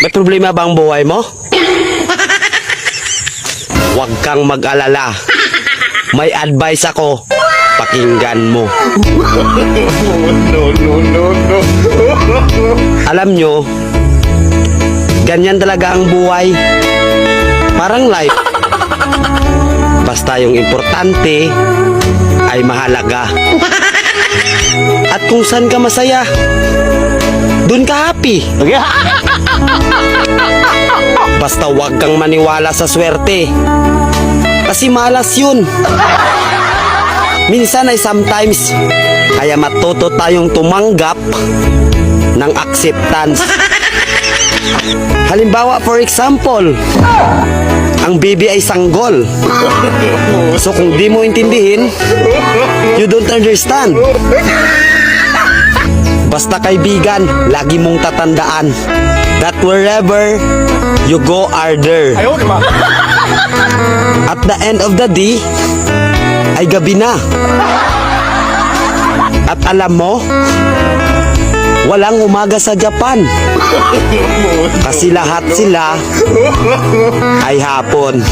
May problema bang buhay mo? Huwag kang mag-alala. May advice ako. Pakinggan mo. Alam nyo, ganyan talaga ang buhay. Parang life. Basta yung importante ay mahalaga. At kung saan ka masaya, dun ka happy. Basta huwag kang maniwala sa swerte. Kasi malas yun. Minsan ay sometimes. Kaya matuto tayong tumanggap ng acceptance. Halimbawa, for example, ang baby ay sanggol. So kung di mo intindihin, you don't understand. Basta kaibigan, lagi mong tatandaan that wherever you go are there. At the end of the day, ay gabi na. At alam mo, walang umaga sa Japan. Kasi lahat sila ay hapon.